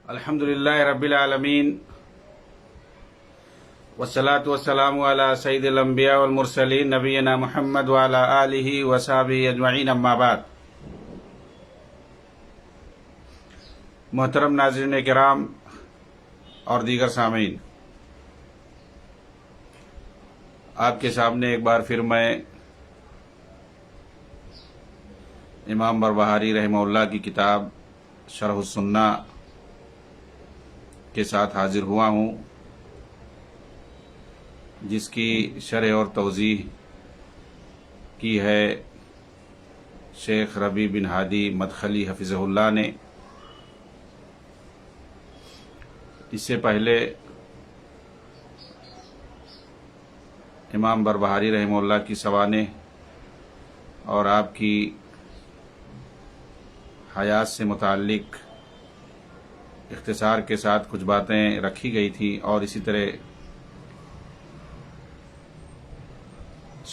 الحمد للہ رب العالمین والصلاة والسلام علی سید الانبیاء والمرسلین نبینا محمد وعلی آلہ وصحبہ اجمعین، اما بعد۔ محترم ناظرین کرام اور دیگر سامعین، آپ کے سامنے ایک بار پھر میں امام بربہاری رحمہ اللہ کی کتاب شرح السنہ کے ساتھ حاضر ہوا ہوں، جس کی شرح اور توضیح کی ہے شیخ ربیع بن ہادی مدخلی حفظہ اللہ نے۔ اس سے پہلے امام بربہاری رحمہ اللہ کی سوانح اور آپ کی حیات سے متعلق اختصار کے ساتھ کچھ باتیں رکھی گئی تھی، اور اسی طرح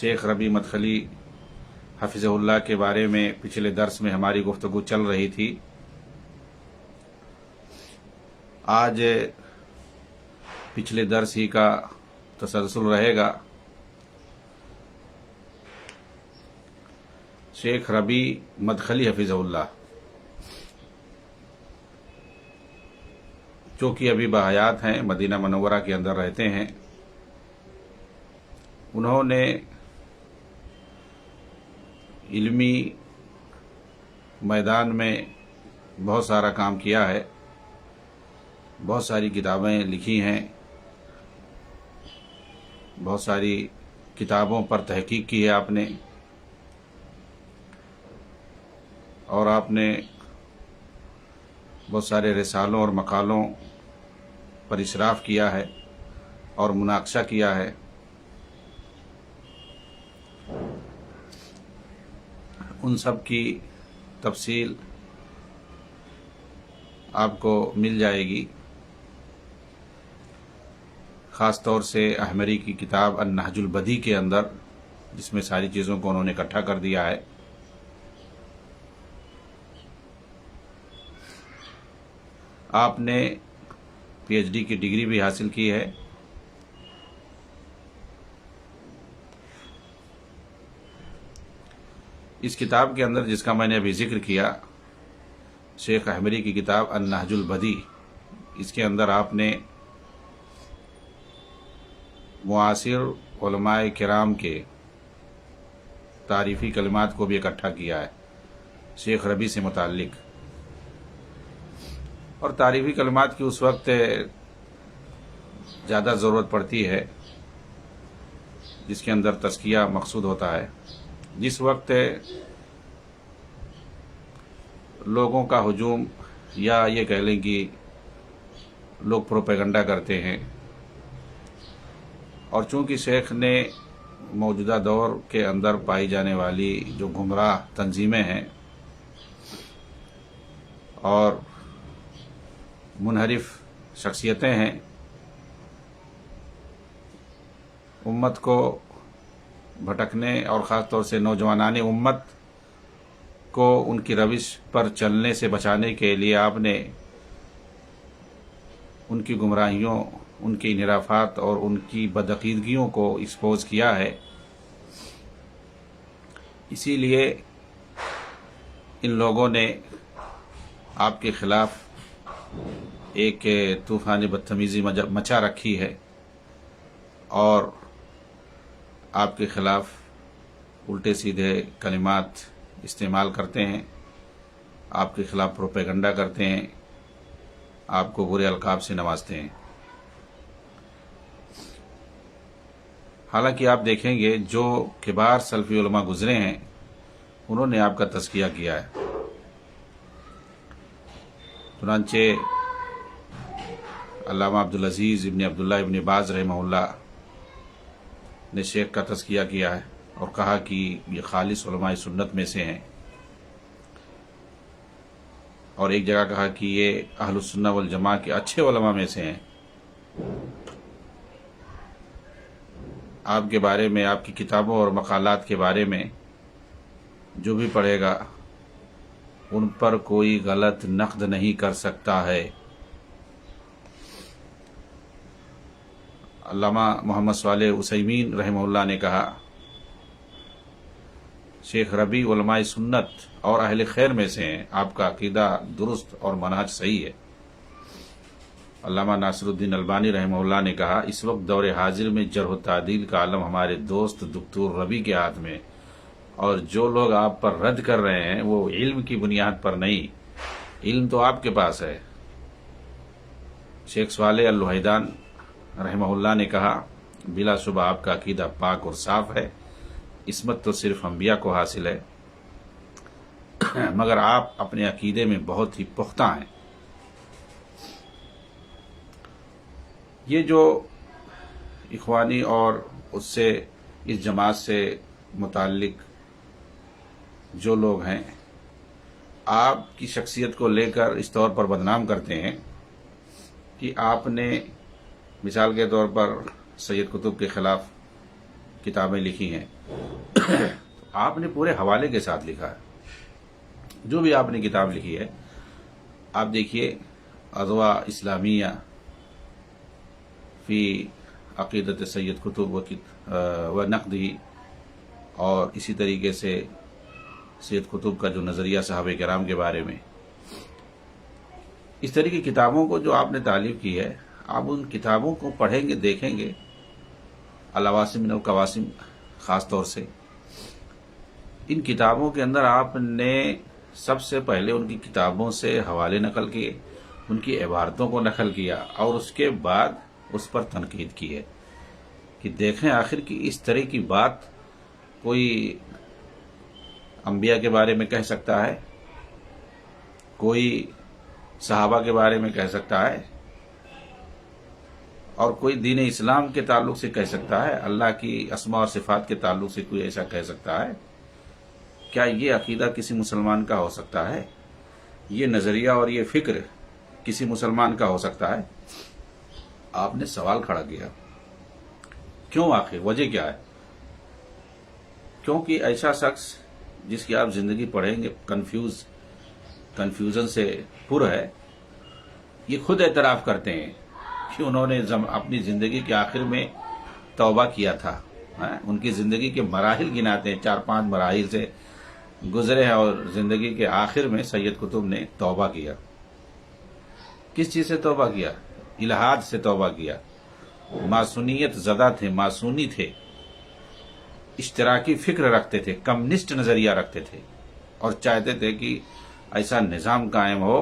شیخ ربیع مدخلی حفظہ اللہ کے بارے میں پچھلے درس میں ہماری گفتگو چل رہی تھی۔ آج پچھلے درس ہی کا تسلسل رہے گا۔ شیخ ربیع مدخلی حفظہ اللہ، جو کہ ابھی بحیات ہیں، مدینہ منورہ کے اندر رہتے ہیں، انہوں نے علمی میدان میں بہت سارا کام کیا ہے، بہت ساری کتابیں لکھی ہیں، بہت ساری کتابوں پر تحقیق کی ہے آپ نے، اور آپ نے بہت سارے رسالوں اور مقالوں پر اشراف کیا ہے اور مناقشہ کیا ہے۔ ان سب کی تفصیل آپ کو مل جائے گی، خاص طور سے احمری کی کتاب النہج البدیع کے اندر، جس میں ساری چیزوں کو انہوں نے اکٹھا کر دیا ہے۔ آپ نے پی ایچ ڈی کی ڈگری بھی حاصل کی ہے۔ اس کتاب کے اندر، جس کا میں نے ابھی ذکر کیا، شیخ احمری کی کتاب النہج البدیع، اس کے اندر آپ نے معاصر علماء کرام کے تعریفی کلمات کو بھی اکٹھا کیا ہے شیخ ربیع سے متعلق، اور تعریفی کلمات کی اس وقت زیادہ ضرورت پڑتی ہے جس کے اندر تزکیہ مقصود ہوتا ہے، جس وقت لوگوں کا ہجوم، یا یہ کہہ لیں کہ لوگ پروپیگنڈا کرتے ہیں، اور چونکہ شیخ نے موجودہ دور کے اندر پائی جانے والی جو گمراہ تنظیمیں ہیں اور منحرف شخصیتیں ہیں، امت کو بھٹکنے اور خاص طور سے نوجوانان امت کو ان کی روش پر چلنے سے بچانے کے لیے آپ نے ان کی گمراہیوں، ان کی انحرافات اور ان کی بدعقیدگیوں کو ایکسپوز کیا ہے۔ اسی لیے ان لوگوں نے آپ کے خلاف ایک طوفان بدتمیزی مچا رکھی ہے، اور آپ کے خلاف الٹے سیدھے کلمات استعمال کرتے ہیں، آپ کے خلاف پروپیگنڈا کرتے ہیں، آپ کو برے القاب سے نوازتے ہیں۔ حالانکہ آپ دیکھیں گے جو کبار سلفی علماء گزرے ہیں، انہوں نے آپ کا تزکیہ کیا ہے۔ چنانچہ علامہ عبدالعزیز ابن عبداللہ ابن باز رحمہ اللہ نے شیخ کا تزکیہ کیا ہے، اور کہا کہ یہ خالص علماء سنت میں سے ہیں، اور ایک جگہ کہا کہ یہ اہل السنہ والجماعہ کے اچھے علماء میں سے ہیں۔ آپ کے بارے میں، آپ کی کتابوں اور مقالات کے بارے میں جو بھی پڑھے گا، ان پر کوئی غلط نقد نہیں کر سکتا ہے، علامہ محمد صالح عثیمین رحمہ اللہ نے کہا، شیخ ربیع علماء سنت اور اہل خیر میں سے ہیں، آپ کا عقیدہ درست اور منہج صحیح ہے۔ علامہ ناصر الدین البانی رحمہ اللہ نے کہا، اس وقت دور حاضر میں جرح و تعدیل کا علم ہمارے دوست دکتور ربیع کے ہاتھ میں، اور جو لوگ آپ پر رد کر رہے ہیں وہ علم کی بنیاد پر نہیں، علم تو آپ کے پاس ہے۔ شیخ صالح الوحیدان رحمہ اللہ نے کہا، بلا شبہ آپ کا عقیدہ پاک اور صاف ہے، عصمت تو صرف انبیاء کو حاصل ہے، مگر آپ اپنے عقیدے میں بہت ہی پختہ ہیں۔ یہ جو اخوانی اور اس سے اس جماعت سے متعلق جو لوگ ہیں، آپ کی شخصیت کو لے کر اس طور پر بدنام کرتے ہیں کہ آپ نے مثال کے طور پر سید قطب کے خلاف کتابیں لکھی ہیں، آپ نے پورے حوالے کے ساتھ لکھا ہے۔ جو بھی آپ نے کتاب لکھی ہے، آپ دیکھیے، اضواء اسلامیہ فی عقیدت سید قطب و نقدی، اور اسی طریقے سے سید قطب کا جو نظریہ صحابہ کرام کے بارے میں، اس طرح کی کتابوں کو جو آپ نے تالیف کی ہے، آپ ان کتابوں کو پڑھیں گے، دیکھیں گے، العواصم من القواسم خاص طور سے ان کتابوں کے اندر آپ نے سب سے پہلے ان کی کتابوں سے حوالے نقل کیے، ان کی عبارتوں کو نقل کیا، اور اس کے بعد اس پر تنقید کی ہے کہ دیکھیں آخر کی اس طرح کی بات کوئی انبیاء کے بارے میں کہہ سکتا ہے، کوئی صحابہ کے بارے میں کہہ سکتا ہے، اور کوئی دین اسلام کے تعلق سے کہہ سکتا ہے، اللہ کی اسماء اور صفات کے تعلق سے کوئی ایسا کہہ سکتا ہے؟ کیا یہ عقیدہ کسی مسلمان کا ہو سکتا ہے؟ یہ نظریہ اور یہ فکر کسی مسلمان کا ہو سکتا ہے؟ آپ نے سوال کھڑا کیا، کیوں؟ آخر وجہ کیا ہے؟ کیونکہ ایسا شخص جس کی آپ زندگی پڑھیں گے کنفیوژن سے پر ہے، یہ خود اعتراف کرتے ہیں کہ انہوں نے اپنی زندگی کے آخر میں توبہ کیا تھا۔ ان کی زندگی کے مراحل گناتے ہیں، 4-5 مراحل سے گزرے ہیں، اور زندگی کے آخر میں سید قطب نے توبہ کیا۔ کس چیز سے توبہ کیا؟ الحاد سے توبہ کیا۔ معصونیت زدہ تھے، معصونی تھے، اشتراکی فکر رکھتے تھے، کمیونسٹ نظریہ رکھتے تھے، اور چاہتے تھے کہ ایسا نظام قائم ہو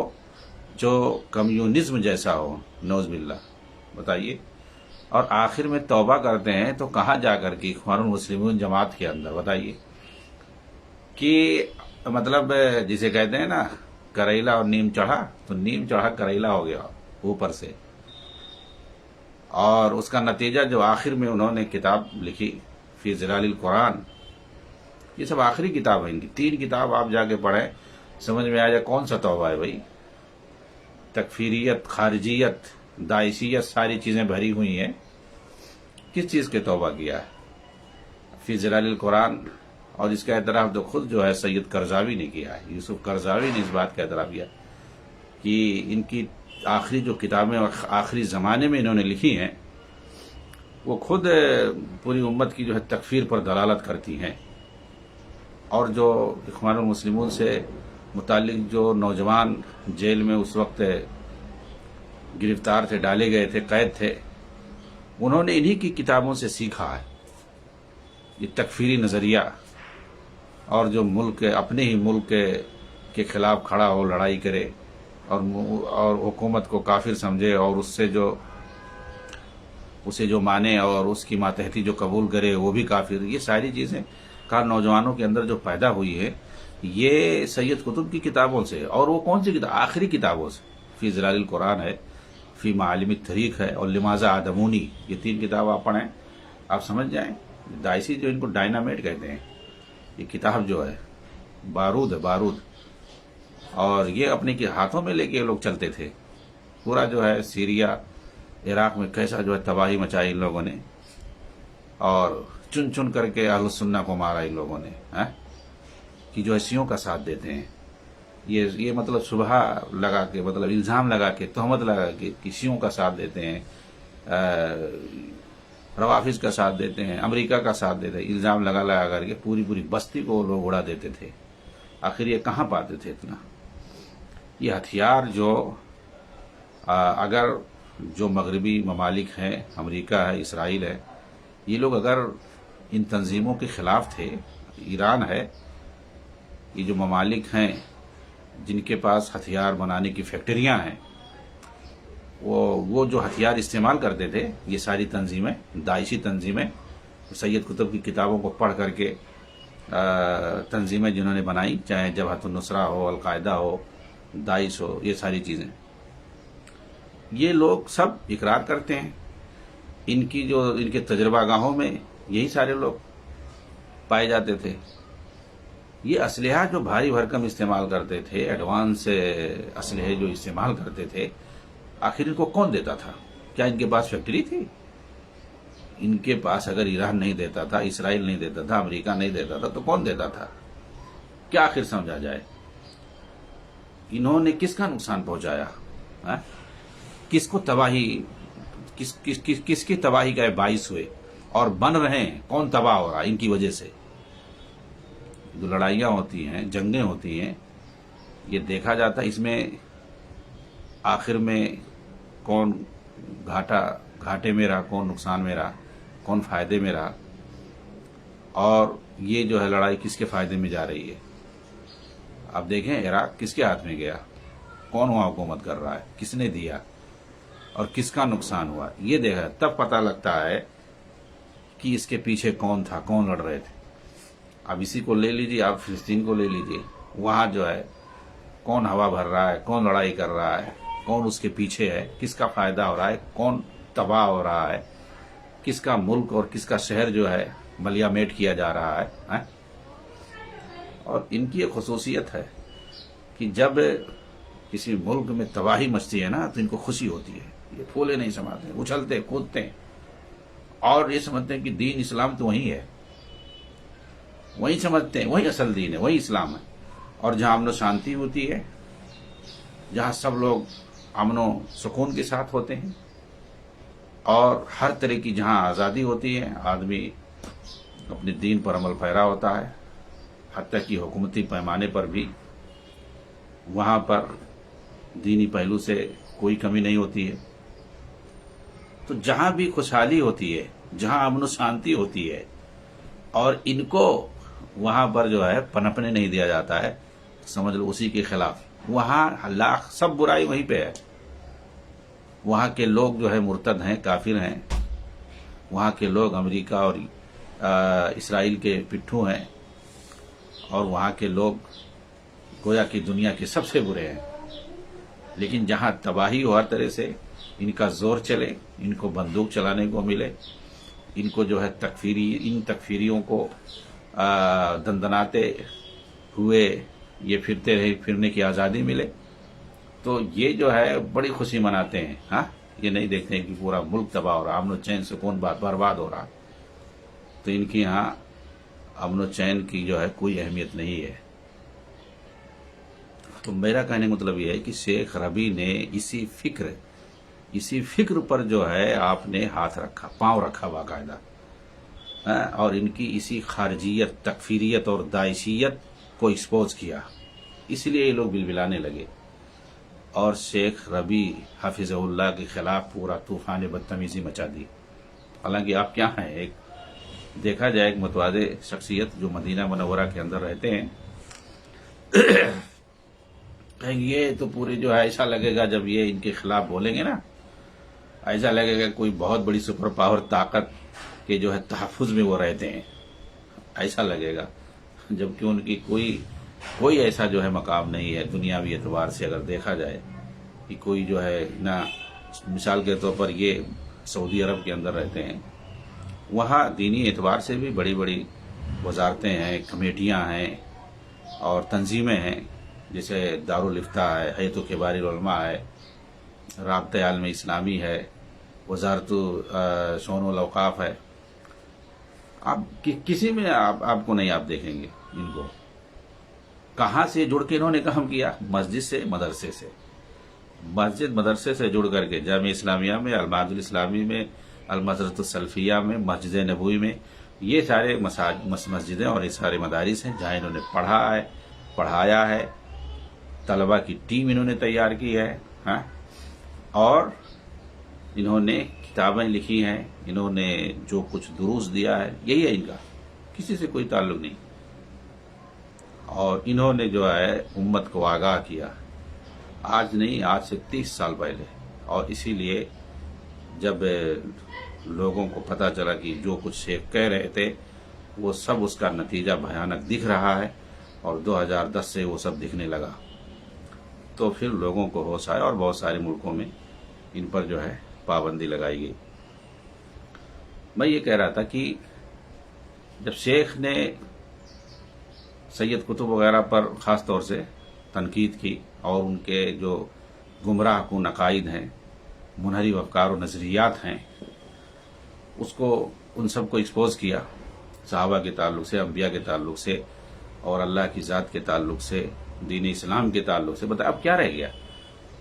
جو کمیونزم جیسا ہو، نعوذ باللہ۔ بتائیے، اور آخر میں توبہ کرتے ہیں تو کہاں جا کر کے؟ اخوان المسلمین جماعت کے اندر۔ بتائیے کہ مطلب جسے کہتے ہیں نا، کریلا اور نیم چڑھا، تو نیم چڑھا کریلا ہو گیا اوپر سے، اور اس کا نتیجہ جو آخر میں انہوں نے کتاب لکھی فی ظلال القرآن، یہ سب آخری کتاب ہے ان کی۔ 3 کتاب آپ جا کے پڑھیں، سمجھ میں آ جائے کون سا توبہ ہے بھائی۔ تکفیریت، خارجیت، داعشیت، ساری چیزیں بھری ہوئی ہیں۔ کس چیز کے توبہ کیا ہے؟ فی ظلال القرآن، اور اس کا اعتراف تو خود جو ہے سید قرضاوی نے کیا ہے، یوسف قرضاوی نے اس بات کا اعتراف کیا کہ ان کی آخری جو کتابیں آخری زمانے میں انہوں نے لکھی ہیں، وہ خود پوری امت کی جو ہے تکفیر پر دلالت کرتی ہیں، اور جو اخوان المسلمون سے متعلق جو نوجوان جیل میں اس وقت گرفتار تھے، ڈالے گئے تھے، قید تھے، انہوں نے انہی کی کتابوں سے سیکھا ہے یہ تکفیری نظریہ، اور جو ملک اپنے ہی ملک کے خلاف کھڑا ہو، لڑائی کرے، اور حکومت کو کافر سمجھے، اور اسے جو مانے اور اس کی ماتحتی جو قبول کرے وہ بھی کافر۔ یہ ساری چیزیں کار نوجوانوں کے اندر جو پیدا ہوئی ہے، یہ سید قطب کی کتابوں سے، اور وہ کون سی کتاب؟ آخری کتابوں سے۔ فی ظلال القرآن ہے، فی معالم الطریق ہے، اور لماذا آدمونی، یہ 3 کتاب آپ پڑھیں، آپ سمجھ جائیں۔ داعشی جو ان کو ڈائنامیٹ کہتے ہیں، یہ کتاب جو ہے بارود ہے، بارود، اور یہ اپنے کے ہاتھوں میں لے کے لوگ چلتے تھے۔ پورا جو ہے سیریا، عراق میں کیسا جو ہے تباہی مچائی ان لوگوں نے، اور چن چن کر کے اہل السنہ کو مارا ان لوگوں نے، کہ جو ہے شیعوں کا ساتھ دیتے ہیں۔ یہ مطلب صبح لگا کے، مطلب الزام لگا کے، تہمت لگا کے کہ شیعوں کا ساتھ دیتے ہیں، روافظ کا ساتھ دیتے ہیں، امریکہ کا ساتھ دیتے ہیں، الزام لگا کر کے پوری پوری بستی کو لوگ اڑا دیتے تھے۔ آخر یہ کہاں پاتے تھے اتنا؟ یہ ہتھیار جو اگر جو مغربی ممالک ہیں، امریکہ ہے، اسرائیل ہے، یہ لوگ اگر ان تنظیموں کے خلاف تھے، ایران ہے، یہ جو ممالک ہیں جن کے پاس ہتھیار بنانے کی فیکٹریاں ہیں، وہ جو ہتھیار استعمال کرتے تھے، یہ ساری تنظیمیں، داعشی تنظیمیں، سید قطب کی کتابوں کو پڑھ کر کے تنظیمیں جنہوں نے بنائی، چاہے جبہت النصرہ ہو، القاعدہ ہو، داعش ہو، یہ ساری چیزیں، یہ لوگ سب اقرار کرتے ہیں۔ ان کے تجربہ گاہوں میں یہی سارے لوگ پائے جاتے تھے۔ یہ اسلحہ جو بھاری بھرکم استعمال کرتے تھے، ایڈوانس اسلحے جو استعمال کرتے تھے، آخر ان کو کون دیتا تھا؟ کیا ان کے پاس فیکٹری تھی؟ ان کے پاس اگر ایران نہیں دیتا تھا، اسرائیل نہیں دیتا تھا، امریکہ نہیں دیتا تھا، تو کون دیتا تھا؟ کیا آخر سمجھا جائے؟ انہوں نے کس کا نقصان پہنچایا؟ کس کو تباہی، کس کی تباہی کا باعث ہوئے اور بن رہے ہیں؟ کون تباہ ہو رہا ہے ان کی وجہ سے؟ جو لڑائیاں ہوتی ہیں، جنگیں ہوتی ہیں، یہ دیکھا جاتا ہے اس میں آخر میں کون گھاٹے میں رہا، کون نقصان میں رہا، کون فائدے میں رہا، اور یہ جو ہے لڑائی کس کے فائدے میں جا رہی ہے۔ اب دیکھیں عراق کس کے ہاتھ میں گیا، کون وہاں حکومت کر رہا ہے، کس نے دیا اور کس کا نقصان ہوا، یہ دیکھا تب پتہ لگتا ہے کہ اس کے پیچھے کون تھا، کون لڑ رہے تھے۔ اب اسی کو لے لیجیے، آپ فلسطین کو لے لیجیے، وہاں جو ہے کون ہوا بھر رہا ہے، کون لڑائی کر رہا ہے، کون اس کے پیچھے ہے، کس کا فائدہ ہو رہا ہے، کون تباہ ہو رہا ہے، کس کا ملک اور کس کا شہر جو ہے ملیا میٹ کیا جا رہا ہے۔ اور ان کی ایک خصوصیت ہے کہ جب کسی ملک میں تباہی مچتی ہے نا تو ان کو خوشی ہوتی ہے، یہ پھولے نہیں سماتے، اچھلتے کودتے ہیں اور یہ سمجھتے ہیں کہ دین اسلام تو وہی ہے، وہی سمجھتے ہیں، وہی اصل دین ہے، وہی اسلام ہے۔ اور جہاں امن و شانتی ہوتی ہے، جہاں سب لوگ امن و سکون کے ساتھ ہوتے ہیں اور ہر طرح کی جہاں آزادی ہوتی ہے، آدمی اپنے دین پر عمل پیرا ہوتا ہے، حتیٰ کہ حکومتی پیمانے پر بھی وہاں پر دینی پہلو سے کوئی کمی نہیں ہوتی ہے۔ تو جہاں بھی خوشحالی ہوتی ہے، جہاں امن و شانتی ہوتی ہے اور ان کو وہاں پر جو ہے پنپنے نہیں دیا جاتا ہے، سمجھ لو اسی کے خلاف، وہاں لاکھ سب برائی وہیں پہ ہے۔ وہاں کے لوگ جو ہے مرتد ہیں، کافر ہیں، وہاں کے لوگ امریکہ اور اسرائیل کے پٹھو ہیں، اور وہاں کے لوگ گویا کہ دنیا کے سب سے برے ہیں۔ لیکن جہاں تباہی ہو ہر طرح سے، ان کا زور چلے، ان کو بندوق چلانے کو ملے، ان کو جو ہے ان تکفیریوں کو دندناتے ہوئے یہ پھرنے کی آزادی ملے، تو یہ جو ہے بڑی خوشی مناتے ہیں۔ ہاں، یہ نہیں دیکھتے ہیں کہ پورا ملک تباہ ہو رہا، امن و چین سکون برباد ہو رہا، تو ان کی یہاں امن و چین کی جو ہے کوئی اہمیت نہیں ہے۔ تو میرا کہنے کا مطلب یہ ہے کہ شیخ ربیع نے اسی فکر پر جو ہے آپ نے ہاتھ رکھا، پاؤں رکھا باقاعدہ، اور ان کی اسی خارجیت، تکفیریت اور داعشیت کو ایکسپوز کیا، اس لیے یہ لوگ بلبلانے لگے اور شیخ ربیع حفظہ اللہ کے خلاف پورا طوفان بدتمیزی مچا دی۔ حالانکہ آپ کیا ہیں، ایک دیکھا جائے ایک متواضع شخصیت جو مدینہ منورہ کے اندر رہتے ہیں، کہیں یہ تو پورے جو ہے ایسا لگے گا جب یہ ان کے خلاف بولیں گے نا، ایسا لگے گا کوئی بہت بڑی سپر پاور طاقت کے جو ہے تحفظ میں وہ رہتے ہیں، ایسا لگے گا، جبکہ ان کی کوئی ایسا جو ہے مقام نہیں ہے دنیاوی اعتبار سے اگر دیکھا جائے، کہ کوئی جو ہے نہ، مثال کے طور پر یہ سعودی عرب کے اندر رہتے ہیں، وہاں دینی اعتبار سے بھی بڑی بڑی وزارتیں ہیں، کمیٹیاں ہیں اور تنظیمیں ہیں، جیسے دارالافتاء ہے، ہیئت کبار العلماء ہے، رابطہ عالم اسلامی ہے، وزارت شؤون الاوقاف ہے۔ آپ کسی میں آپ کو نہیں، آپ دیکھیں گے ان کو کہاں سے جڑ کے انہوں نے کام کیا، مسجد سے، مدرسے سے، مسجد مدرسے سے جڑ کر کے جامعہ اسلامیہ میں، المعہد الاسلامی میں، المدرسۃ السلفیہ میں، مسجد نبوی میں، یہ سارے مسجدیں اور یہ سارے مدارس ہیں جہاں انہوں نے پڑھا ہے، پڑھایا ہے، طلبہ کی ٹیم انہوں نے تیار کی ہے، ہاں، اور انہوں نے کتابیں لکھی ہیں، انہوں نے جو کچھ دروس دیا ہے یہی ہے ان کا، کسی سے کوئی تعلق نہیں، اور انہوں نے جو ہے امت کو آگاہ کیا، آج نہیں، آج سے 30 سال پہلے، اور اسی لیے جب لوگوں کو پتہ چلا کہ جو کچھ شیخ کہہ رہے تھے وہ سب اس کا نتیجہ بھیانک دکھ رہا ہے، اور 2010 سے وہ سب دکھنے لگا، تو پھر لوگوں کو ہوش آیا اور بہت سارے ملکوں میں ان پر جو ہے پابندی لگائی گئی۔ میں یہ کہہ رہا تھا کہ جب شیخ نے سید قطب وغیرہ پر خاص طور سے تنقید کی اور ان کے جو گمراہ کن عقائد ہیں، منحرف افکار و نظریات ہیں، اس کو ان سب کو ایکسپوز کیا، صحابہ کے تعلق سے، انبیاء کے تعلق سے، اور اللہ کی ذات کے تعلق سے، دین اسلام کے تعلق سے، بتایا اب کیا رہ گیا؟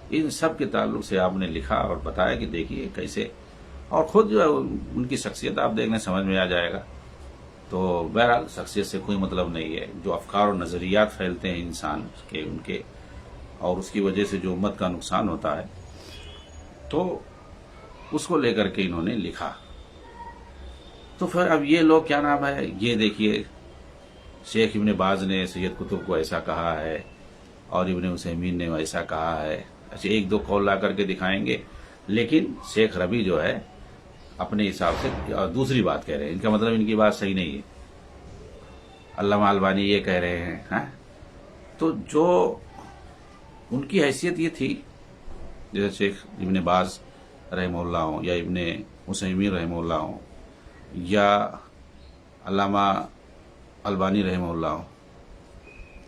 ان سب کے تعلق سے آپ نے لکھا اور بتایا کہ دیکھیے کیسے، اور خود جو ہے ان کی شخصیت آپ دیکھنے سمجھ میں آ جائے گا۔ تو بہرحال شخصیت سے کوئی مطلب نہیں ہے، جو افکار و نظریات پھیلتے ہیں انسان کے، ان کے، اور اس کی وجہ سے جو امت کا نقصان ہوتا ہے، تو اس کو لے کر کے انہوں نے لکھا۔ تو پھر اب یہ لوگ کیا نام ہے، یہ دیکھیے شیخ ابن باز نے سید قطب کو ایسا کہا ہے، اور ابن عثیمین نے ایسا کہا ہے، اچھا ایک دو قول لا کر کے دکھائیں گے، لیکن شیخ ربیع جو ہے اپنے حساب سے دوسری بات کہہ رہے ہیں، ان کا مطلب ان کی بات صحیح نہیں ہے، علامہ البانی یہ کہہ رہے ہیں، ہاں، تو جو ان کی حیثیت یہ تھی، جیسے شیخ ابن باز رحمہ اللہ ہوں، یا ابن عثیمین رحمہ اللہ ہوں، یا علامہ البانی رحمہ اللہ ہوں،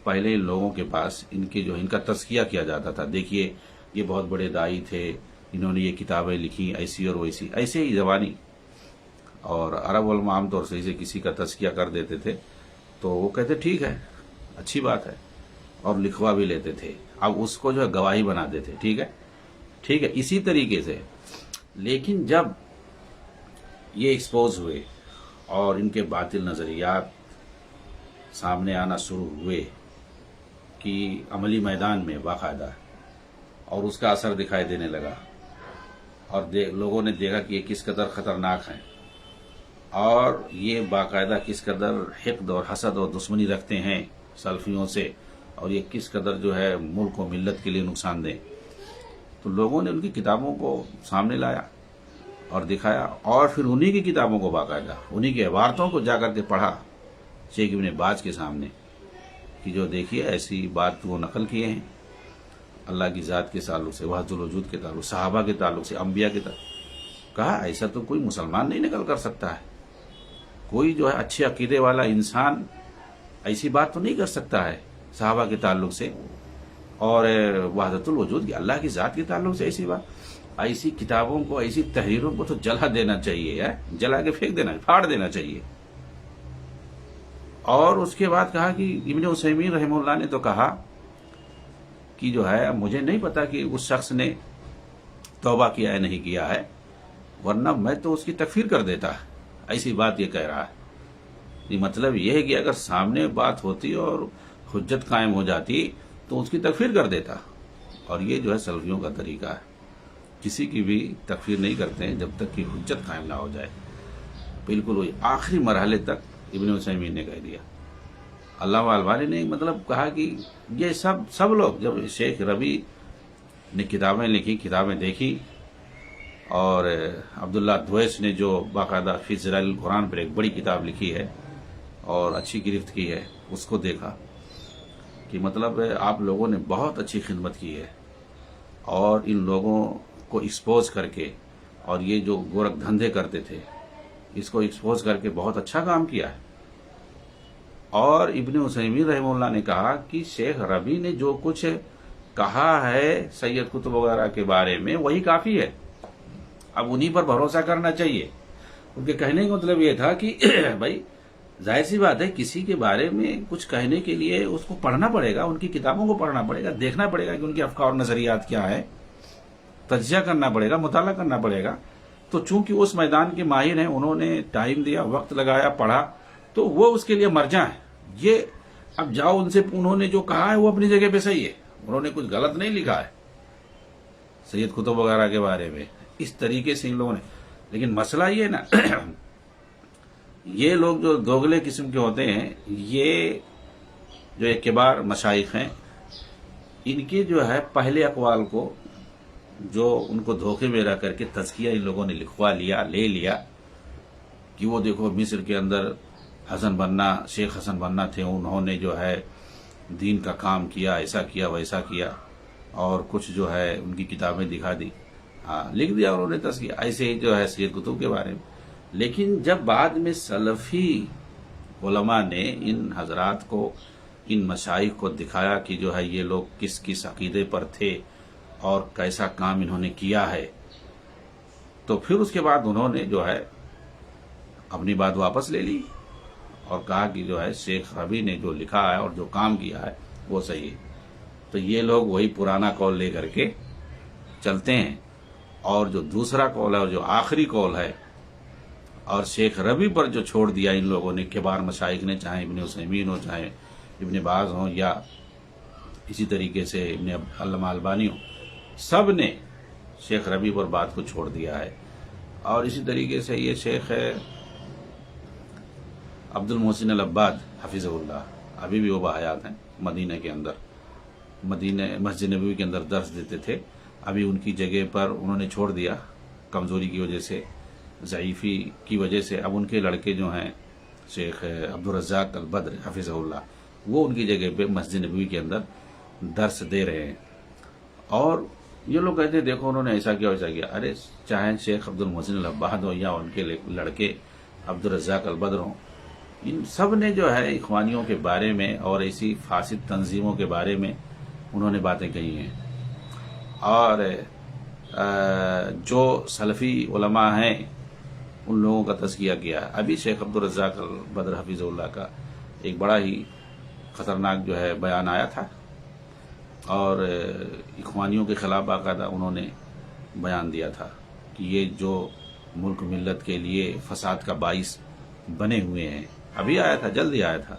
پہلے ان لوگوں کے پاس ان کا تزکیہ کیا جاتا تھا، دیکھیے یہ بہت بڑے داعی تھے، انہوں نے یہ کتابیں لکھی ایسی اور ویسی، ایسے ہی زبانی، اور عرب علماء عام طور سے اسے کسی کا تزکیہ کر دیتے تھے تو وہ کہتے ٹھیک ہے، اچھی بات ہے، اور لکھوا بھی لیتے تھے، اب اس کو جو ہے گواہی بنا دیتے، ٹھیک ہے، اسی طریقے سے۔ لیکن جب یہ ایکسپوز ہوئے اور ان کے باطل نظریات سامنے آنا شروع ہوئے کہ عملی میدان میں باقاعدہ، اور اس کا اثر دکھائی دینے لگا، اور لوگوں نے دیکھا کہ یہ کس قدر خطرناک ہیں، اور یہ باقاعدہ کس قدر حقد اور حسد اور دشمنی رکھتے ہیں سلفیوں سے، اور یہ کس قدر جو ہے ملک و ملت کے لیے نقصان دہ، تو لوگوں نے ان کی کتابوں کو سامنے لایا اور دکھایا، اور پھر انہی کی کتابوں کو باقاعدہ، انہی کے عبارتوں کو جا کر کے پڑھا شیخ ابن باز کے سامنے، کہ جو دیکھیے ایسی بات وہ نقل کیے ہیں اللہ کی ذات کے تعلق سے، وحدت الوجود کے تعلق، صحابہ کے تعلق سے، انبیاء کے تعلق، کہا ایسا تو کوئی مسلمان نہیں نقل کر سکتا ہے، کوئی جو ہے اچھے عقیدے والا انسان ایسی بات تو نہیں کر سکتا ہے صحابہ کے تعلق سے، اور وحدت الوجود کی، اللہ کی ذات کے تعلق سے ایسی بات، ایسی کتابوں کو، ایسی تحریروں کو تو جلا دینا چاہیے، جلا کے پھینک دینا، پھاڑ دینا چاہیے۔ اور اس کے بعد کہا کہ ابن عثیمین رحمہ اللہ نے تو کہا کہ جو ہے مجھے نہیں پتا کہ اس شخص نے توبہ کیا ہے نہیں کیا ہے، ورنہ میں تو اس کی تکفیر کر دیتا، ایسی بات یہ کہہ رہا ہے۔ یہ مطلب یہ ہے کہ اگر سامنے بات ہوتی اور حجت قائم ہو جاتی تو اس کی تکفیر کر دیتا، اور یہ جو ہے سلفیوں کا طریقہ ہے، کسی کی بھی تکفیر نہیں کرتے ہیں جب تک کہ حجت قائم نہ ہو جائے، بالکل وہی آخری مرحلے تک ابن عثیمین نے کہہ دیا۔ علامہ البانی نے مطلب کہا کہ یہ سب لوگ، جب شیخ ربیع نے کتابیں لکھی، کتابیں دیکھی، اور عبداللہ دویس نے جو باقاعدہ فی ظلال القرآن پر ایک بڑی کتاب لکھی ہے اور اچھی گرفت کی ہے، اس کو دیکھا کہ مطلب آپ لوگوں نے بہت اچھی خدمت کی ہے، اور ان لوگوں کو ایکسپوز کر کے، اور یہ جو گورکھ دھندے کرتے تھے اس کو ایکسپوز کر کے بہت اچھا کام کیا ہے۔ اور ابن عثیمین رحمہ اللہ نے کہا کہ شیخ ربیع نے جو کچھ کہا ہے سید قطب وغیرہ کے بارے میں وہی کافی ہے، اب انہی پر بھروسہ کرنا چاہیے۔ ان کے کہنے کا مطلب یہ تھا کہ بھائی ظاہر سی بات ہے، کسی کے بارے میں کچھ کہنے کے لیے اس کو پڑھنا پڑے گا، ان کی کتابوں کو پڑھنا پڑے گا، دیکھنا پڑے گا کہ ان کے افکار اور نظریات کیا ہے، تجزیہ کرنا پڑے گا، مطالعہ کرنا پڑے گا، تو چونکہ اس میدان کے ماہر ہیں، انہوں نے ٹائم دیا، وقت لگایا، پڑھا، تو وہ اس کے لیے مرجع ہے۔ یہ اب جاؤ ان سے، انہوں نے جو کہا ہے وہ اپنی جگہ پہ صحیح ہے، انہوں نے کچھ غلط نہیں لکھا ہے سید قطب وغیرہ کے بارے میں، اس طریقے سے ان لوگوں نے۔ لیکن مسئلہ یہ نا یہ لوگ جو دوگلے قسم کے ہوتے ہیں، یہ جو ایک کبار مشائخ ہیں، ان کے جو ہے پہلے اقوال کو جو ان کو دھوکے میں رہ کر کے تزکیہ ان لوگوں نے لکھوا لیا، لے لیا کہ وہ دیکھو مصر کے اندر حسن بنا، شیخ حسن بنا تھے، انہوں نے جو ہے دین کا کام کیا، ایسا کیا ویسا کیا، اور کچھ جو ہے ان کی کتابیں دکھا دی، ہاں لکھ دیا انہوں نے تزکیہ، ایسے ہی جو ہے سید قطب کے بارے میں۔ لیکن جب بعد میں سلفی علماء نے ان حضرات کو، ان مشائخ کو دکھایا کہ جو ہے یہ لوگ کس کس عقیدے پر تھے اور کیسا کام انہوں نے کیا ہے، تو پھر اس کے بعد انہوں نے جو ہے اپنی بات واپس لے لی اور کہا کہ جو ہے شیخ ربیع نے جو لکھا ہے اور جو کام کیا ہے وہ صحیح ہے۔ تو یہ لوگ وہی پرانا قول لے کر کے چلتے ہیں، اور جو دوسرا قول ہے اور جو آخری قول ہے، اور شیخ ربیع پر جو چھوڑ دیا ان لوگوں نے، کبار مشائخ نے، چاہے ابن عثیمین ہو، چاہے ابن باز ہوں، یا اسی طریقے سے ابن علامہ البانی ہو، سب نے شیخ ربیع پر بات کو چھوڑ دیا ہے۔ اور اسی طریقے سے یہ شیخ عبد المحسن العباد حفظہ اللہ، ابھی بھی وہ بحیات ہیں، مدینہ کے اندر، مدینہ مسجد نبوی کے اندر درس دیتے تھے، ابھی ان کی جگہ پر انہوں نے چھوڑ دیا کمزوری کی وجہ سے، ضعیفی کی وجہ سے۔ اب ان کے لڑکے جو ہیں شیخ عبدالرزاق البدر حفظہ اللہ، وہ ان کی جگہ پہ مسجد نبوی کے اندر درس دے رہے ہیں۔ اور یہ لوگ کہتے ہیں دیکھو انہوں نے ایسا کیا ویسا کیا، ارے چاہے شیخ عبد المحسن العباد ہو یا ان کے لڑکے عبدالرزاق البدر ہوں، ان سب نے جو ہے اخوانیوں کے بارے میں اور ایسی فاسد تنظیموں کے بارے میں انہوں نے باتیں کہی ہیں۔ اور جو سلفی علماء ہیں ان لوگوں کا تزکیہ کیا ہے۔ ابھی شیخ عبدالرزاق البدر حفظہ اللہ کا ایک بڑا ہی خطرناک جو ہے بیان آیا تھا، اور اخوانیوں کے خلاف باقاعدہ انہوں نے بیان دیا تھا کہ یہ جو ملک ملت کے لیے فساد کا باعث بنے ہوئے ہیں، ابھی آیا تھا، جلد ہی آیا تھا۔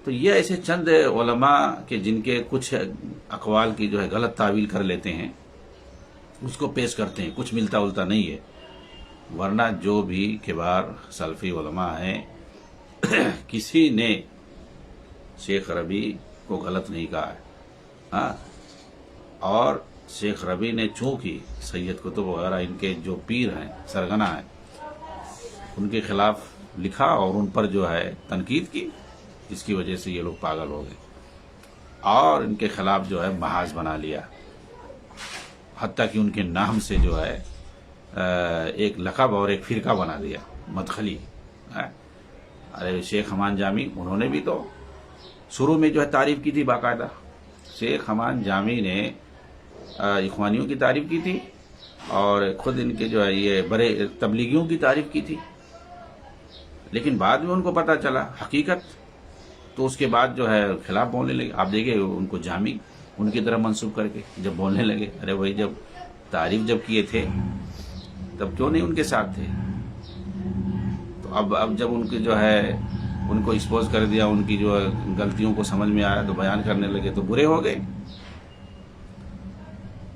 تو یہ ایسے چند علماء کے جن کے کچھ اقوال کی جو ہے غلط تعویل کر لیتے ہیں، اس کو پیش کرتے ہیں، کچھ ملتا التا نہیں ہے، ورنہ جو بھی کبار سلفی علماء ہیں کسی نے شیخ ربیع کو غلط نہیں کہا ہے، ہاں۔ اور شیخ ربیع نے چونکہ سید قطب وغیرہ ان کے جو پیر ہیں، سرغنہ ہیں، ان کے خلاف لکھا اور ان پر جو ہے تنقید کی، جس کی وجہ سے یہ لوگ پاگل ہو گئے اور ان کے خلاف جو ہے محاذ بنا لیا، حتیٰ کہ ان کے نام سے جو ہے ایک لقب اور ایک فرقہ بنا دیا، مدخلی۔ ارے شیخ حمان جامی، انہوں نے بھی تو شروع میں جو ہے تعریف کی تھی باقاعدہ، شیخ حمان جامی نے اخوانیوں کی تعریف کی تھی، اور خود ان کے جو ہے یہ بڑے تبلیغیوں کی تعریف کی تھی، لیکن بعد میں ان کو پتہ چلا حقیقت، تو اس کے بعد جو ہے خلاف بولنے لگے۔ آپ دیکھیں ان کو جامی ان کی طرح منسوب کر کے جب بولنے لگے، ارے وہی جب تعریف جب کیے تھے تب کیوں نہیں ان کے ساتھ تھے؟ تو اب جب ان کی جو ہے ان کو ایکسپوز کر دیا، ان کی جو غلطیوں کو سمجھ میں آیا تو بیان کرنے لگے تو برے ہو گئے۔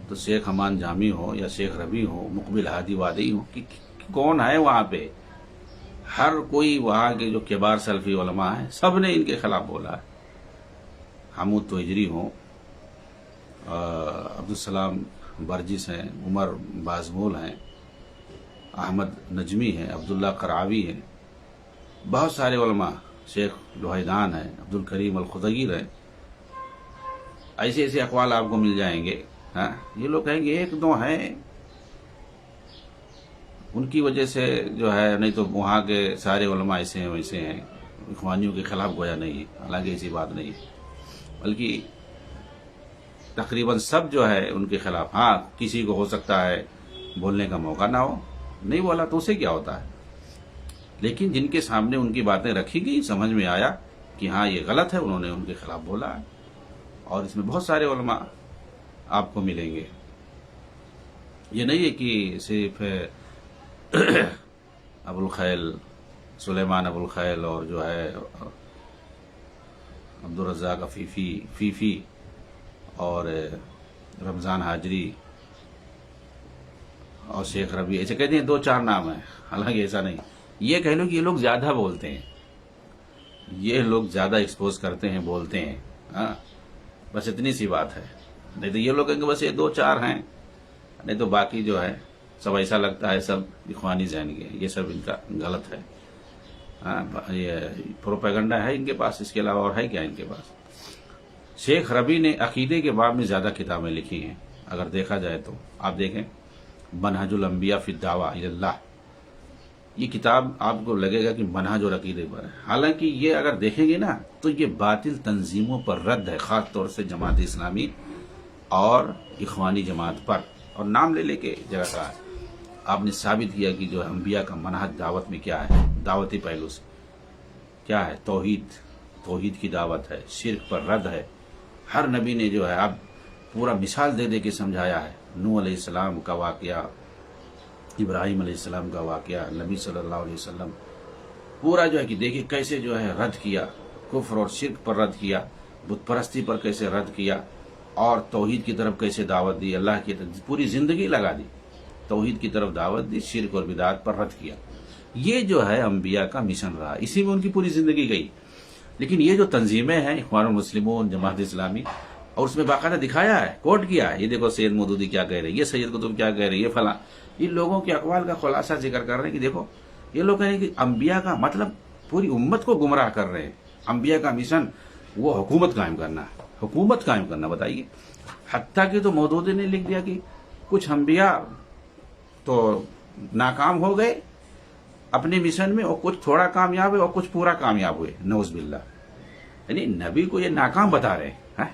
تو شیخ حمان جامی ہو یا شیخ ربیع ہو، مقبل ہادی وادی ہو، کہ کون ہے وہاں پہ؟ ہر کوئی وہاں کے جو کبار سلفی علماء ہیں سب نے ان کے خلاف بولا ہے۔ حمود توہجری ہوں، عبدالسلام برجس ہیں، عمر بازمول ہیں، احمد نجمی ہیں، عبداللہ قرعاوی ہیں، بہت سارے علماء، شیخ لوہیدان ہیں، عبدالکریم الخضیر ہیں، ایسے ایسے اقوال آپ کو مل جائیں گے۔ ہاں، یہ لوگ کہیں گے ایک دو ہیں، ان کی وجہ سے جو ہے، نہیں تو وہاں کے سارے علماء ایسے ہیں ویسے ہیں، اخوانیوں کے خلاف گویا نہیں ہے، حالانکہ ایسی بات نہیں ہے، بلکہ تقریباً سب جو ہے ان کے خلاف۔ ہاں، کسی کو ہو سکتا ہے بولنے کا موقع نہ ہو، نہیں بولا تو اسے کیا ہوتا ہے، لیکن جن کے سامنے ان کی باتیں رکھی گئی، سمجھ میں آیا کہ ہاں یہ غلط ہے، انہوں نے ان کے خلاف بولا ہے۔ اور اس میں بہت سارے علماء آپ کو ملیں گے، یہ نہیں ہے کہ صرف ابوالخیل سلیمان ابوالخیل اور جو ہے عبدالرزاق فیفی اور رمضان حاجری اور شیخ ربیع، ایسے کہتے ہیں 2-4 نام ہیں، حالانکہ ایسا نہیں. یہ کہہ لو کہ یہ لوگ زیادہ بولتے ہیں، یہ لوگ زیادہ ایکسپوز کرتے ہیں، بولتے ہیں. ہاں بس اتنی سی بات ہے. نہیں تو یہ لوگ کہیں گے بس یہ 2-4 ہیں، نہیں تو باقی جو ہے سب ایسا لگتا ہے سب اخوانی ذہن کے. یہ سب ان کا غلط ہے. ہاں یہ پروپیگنڈا ہے ان کے پاس، اس کے علاوہ اور ہے کیا ان کے پاس. شیخ ربیع نے عقیدے کے باب میں زیادہ کتابیں لکھی ہیں. اگر دیکھا جائے تو آپ دیکھیں منہج الانبیاء فی الدعوۃ الی اللہ، یہ کتاب آپ کو لگے گا کہ منہج اور عقیدے پر ہے. حالانکہ یہ اگر دیکھیں گے نا تو یہ باطل تنظیموں پر رد ہے، خاص طور سے جماعت اسلامی اور اخوانی جماعت پر. اور نام لے کے جگہ کہا ہے. آپ نے ثابت کیا کہ جو انبیاء کا منہج دعوت میں کیا ہے، دعوتی پہلو سے کیا ہے، توحید کی دعوت ہے، شرک پر رد ہے. ہر نبی نے جو ہے اب پورا مثال دے دے کے سمجھایا ہے. نوح علیہ السلام کا واقعہ، ابراہیم علیہ السلام کا واقعہ، نبی صلی اللہ علیہ وسلم پورا جو ہے کہ دیکھیے کیسے جو ہے رد کیا، کفر اور شرک پر رد کیا، بت پرستی پر کیسے رد کیا، اور توحید کی طرف کیسے دعوت دی. اللہ کی پوری زندگی لگا دی، توحید کی طرف دعوت دی، شرک اور بدعات پر رد کیا. یہ جو ہے انبیاء کا مشن رہا، اسی میں ان کی پوری زندگی گئی. لیکن یہ جو تنظیمیں ہیں اخوان المسلمون، جماعت اسلامی، اور اس میں باقاعدہ دکھایا ہے، کوٹ کیا ہے، یہ دیکھو سید مودودی کیا کہہ رہے ہیں، یہ سید قطب کیا کہہ رہے ہیں، یہ فلاں، ان لوگوں کے اقوال کا خلاصہ ذکر کر رہے ہیں کہ دیکھو یہ لوگ کہہ رہے ہیں کہ انبیاء کا مطلب پوری امت کو گمراہ کر رہے ہیں. انبیاء کا مشن وہ حکومت قائم کرنا ہے، حکومت قائم کرنا. بتائیے، حتیٰ کہ تو مودودی نے لکھ دیا کہ کچھ انبیاء تو ناکام ہو گئے اپنے مشن میں، اور کچھ تھوڑا کامیاب ہوئے اور کچھ پورا کامیاب ہوئے. نعوذ باللہ. یعنی نبی کو یہ ناکام بتا رہے ہیں.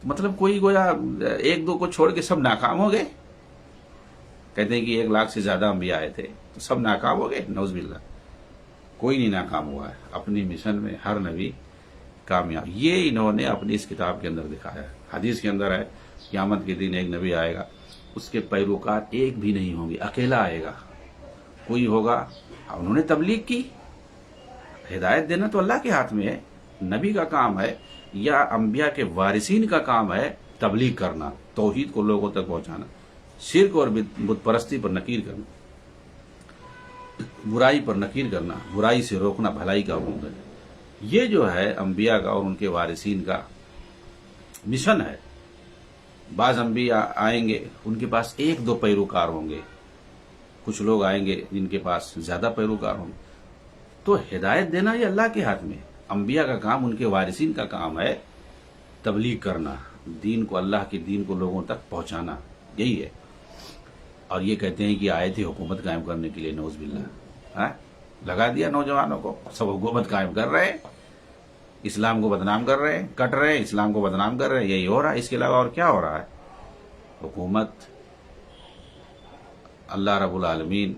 مطلب کوئی گویا 1-2 کو چھوڑ کے سب ناکام ہو گئے. کہتے ہیں کہ 1 لاکھ سے زیادہ انبیاء آئے تھے تو سب ناکام ہو گئے. نعوذ باللہ. کوئی نہیں ناکام ہوا ہے اپنی مشن میں، ہر نبی کامیاب. یہ انہوں نے اپنی اس کتاب کے اندر دکھایا ہے. حدیث کے اندر ہے قیامت کے دن ایک نبی آئے گا، اس کے پیروکار ایک بھی نہیں ہوں گے، اکیلا آئے گا. کوئی ہوگا، انہوں نے تبلیغ کی. ہدایت دینا تو اللہ کے ہاتھ میں ہے، نبی کا کام ہے یا انبیاء کے وارثین کا کام ہے تبلیغ کرنا، توحید کو لوگوں تک پہنچانا، شرک اور بت پرستی پر نکیر کرنا، برائی پر نکیر کرنا، برائی سے روکنا، بھلائی کا حکم کرنا. یہ جو ہے انبیاء کا اور ان کے وارثین کا مشن ہے. بعض انبیاء آئیں گے، ان کے پاس 1-2 پیروکار ہوں گے، کچھ لوگ آئیں گے جن کے پاس زیادہ پیروکار ہوں گے. تو ہدایت دینا یہ اللہ کے ہاتھ میں. انبیاء کا کام، ان کے وارثین کا کام ہے تبلیغ کرنا، دین کو، اللہ کے دین کو لوگوں تک پہنچانا. یہی ہے. اور یہ کہتے ہیں کہ آئے تھے حکومت قائم کرنے کے لیے. نعوذ باللہ. لگا دیا نوجوانوں کو، سب حکومت قائم کر رہے ہیں، اسلام کو بدنام کر رہے ہیں، کٹ رہے ہیں، اسلام کو بدنام کر رہے ہیں. یہی ہو رہا ہے، اس کے علاوہ اور کیا ہو رہا ہے. حکومت اللہ رب العالمین،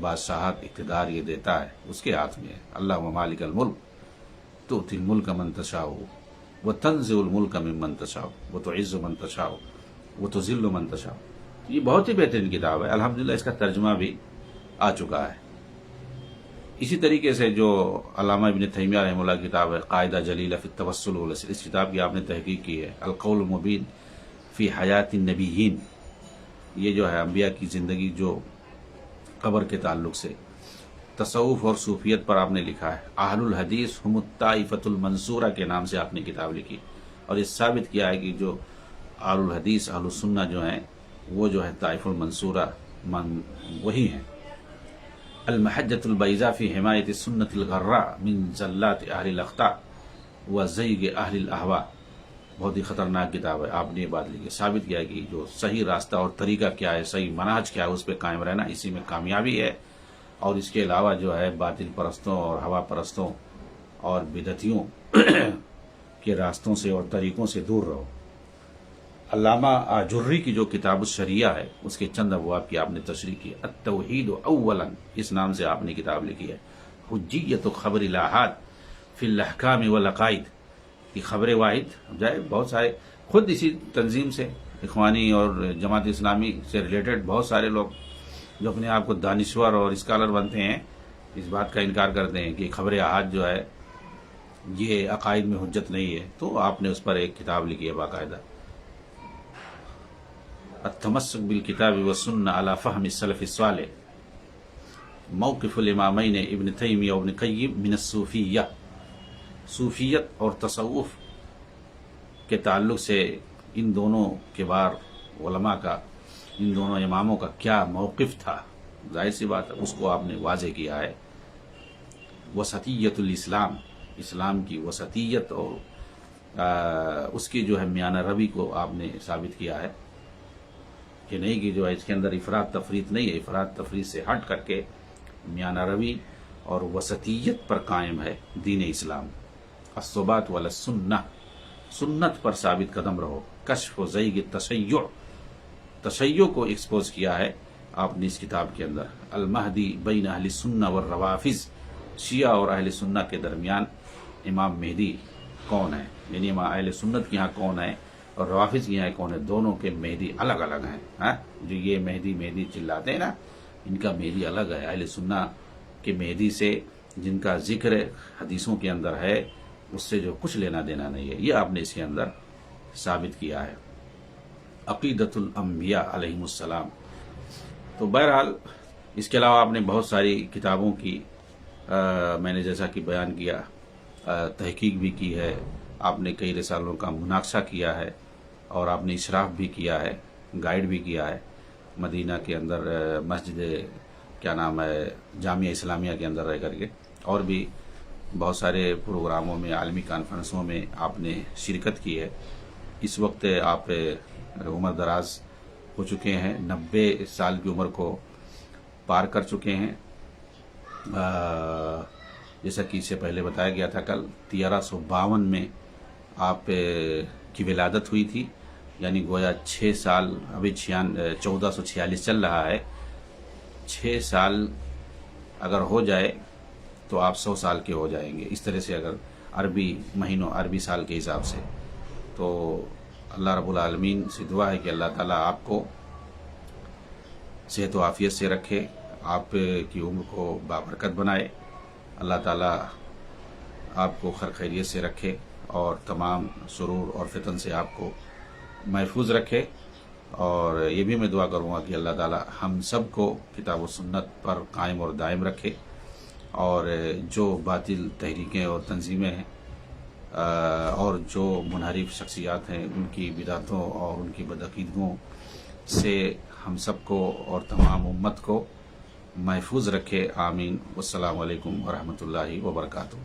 بادشاہت، اقتدار یہ دیتا ہے، اس کے ہاتھ میں ہے. اللہ مالک الملک تؤتی الملک من تشاء وتنزع الملک ممن تشاء وتعز من تشاء وتذل من تشاء. یہ بہت ہی بہترین کتاب ہے. الحمدللہ اس کا ترجمہ بھی آ چکا ہے. اسی طریقے سے جو علامہ ابن تیمیہ رحمہ اللہ کی کتاب ہے قاعدہ جلیلہ فی التوسل والوسیلہ، اس کتاب کی آپ نے تحقیق کی ہے. القول المبین فی حیات النبیین، یہ جو ہے انبیاء کی زندگی جو قبر کے تعلق سے، تصوف اور صوفیت پر آپ نے لکھا ہے. اہل الحدیث ہم الطائفۃ المنصورہ کے نام سے آپ نے کتاب لکھی، اور یہ ثابت کیا ہے کہ جو اہل الحدیث، اہل السنہ جو ہیں، وہ جو ہے طائفہ المنصورہ وہی ہیں. المحجۃ البیضاء فی حمایت السنۃ الغراء من زلات اہل الاخطاء وزیغ اہل الاہواء. بہت ہی خطرناک کتاب ہے. آپ نے یہ بات لکھی، ثابت کیا کہ جو صحیح راستہ اور طریقہ کیا ہے، صحیح منہج کیا ہے، اس پہ قائم رہنا، اسی میں کامیابی ہے. اور اس کے علاوہ جو ہے باطل پرستوں اور ہوا پرستوں اور بدعتیوں کے راستوں سے اور طریقوں سے دور رہو. علامہ آجری کی جو کتاب الشریعہ ہے، اس کے چند ابواب کی آپ نے تشریح کی. التوحید اولا، اس نام سے آپ نے کتاب لکھی ہے. حجیت خبر الاحاد فی الاحکام والعقائد، کی خبر واحد جائے. بہت سارے خود اسی تنظیم سے، اخوانی اور جماعت اسلامی سے ریلیٹڈ بہت سارے لوگ جو اپنے آپ کو دانشور اور اسکالر بنتے ہیں اس بات کا انکار کرتے ہیں کہ خبر احاد جو ہے یہ عقائد میں حجت نہیں ہے، تو آپ نے اس پر ایک کتاب لکھی ہے باقاعدہ، التمسک بالکتاب والسنہ علی فہم السلف الصالح، موقف الامامین ابن تیمیہ و ابن قیم من الصوفیہ، صوفیت اور تصوف کے تعلق سے ان دونوں کبار علماء کا، ان دونوں اماموں کا کیا موقف تھا، ظاہر سی بات ہے اس کو آپ نے واضح کیا ہے۔ وسطیت الاسلام، اسلام کی وسطیت اور اس کی جو ہے میانہ روی کو آپ نے ثابت کیا ہے کہ نہیں، کہ جو ہے اس کے اندر افراط تفریط نہیں ہے، افراط تفریط سے ہٹ کر کے میانہ روی اور وسطیت پر قائم ہے دین اسلام۔ الثبات علی السنہ، سنت پر ثابت قدم رہو۔ کشف و زیغ التشیع، تشیع کو ایکسپوز کیا ہے آپ نے اس کتاب کے اندر۔ المہدی بین اہل السنہ والروافض، شیعہ اور اہل سنہ کے درمیان امام مہدی کون ہے، یعنی امام اہل سنت کے یہاں کون ہے اور روافض کے یہاں کون ہے، دونوں کے مہدی الگ الگ ہیں۔ جو یہ مہدی مہدی چلاتے ہیں نا، ان کا مہدی الگ ہے، اہل سنہ کے مہدی سے جن کا ذکر حدیثوں کے اندر ہے اس سے جو کچھ لینا دینا نہیں ہے، یہ آپ نے اس کے اندر ثابت کیا ہے۔ عقیدۃ الانبیاء علیہم السلام۔ تو بہرحال اس کے علاوہ آپ نے بہت ساری کتابوں کی میں نے جیسا کہ بیان کیا تحقیق بھی کی ہے، آپ نے کئی رسالوں کا مناقشہ کیا ہے اور آپ نے اشراف بھی کیا ہے، گائیڈ بھی کیا ہے مدینہ کے اندر مسجد کیا نام ہے جامعہ اسلامیہ کے اندر رہ کر کے، اور بھی بہت سارے پروگراموں میں، عالمی کانفرنسوں میں آپ نے شرکت کی ہے۔ اس وقت آپ عمر دراز ہو چکے ہیں، 90 سال کی عمر کو پار کر چکے ہیں۔ جیسا کہ اس سے پہلے بتایا گیا تھا کل، 1352 میں آپ کی ولادت ہوئی تھی، یعنی گویا 6 سال، ابھی 1446 چل رہا ہے، 6 سال اگر ہو جائے تو آپ 100 سال کے ہو جائیں گے، اس طرح سے اگر عربی مہینوں، عربی سال کے حساب سے۔ تو اللہ رب العالمین سے دعا ہے کہ اللہ تعالیٰ آپ کو صحت و عافیت سے رکھے، آپ کی عمر کو بابرکت بنائے، اللہ تعالیٰ آپ کو خیر خیریت سے رکھے اور تمام شرور اور فتن سے آپ کو محفوظ رکھے۔ اور یہ بھی میں دعا کروں گا کہ اللہ تعالیٰ ہم سب کو کتاب و سنت پر قائم اور دائم رکھے، اور جو باطل تحریکیں اور تنظیمیں ہیں اور جو منحرف شخصیات ہیں ان کی بدعتوں اور ان کی بدعقیدگیوں سے ہم سب کو اور تمام امت کو محفوظ رکھے، آمین۔ والسلام علیکم ورحمۃ اللہ وبرکاتہ۔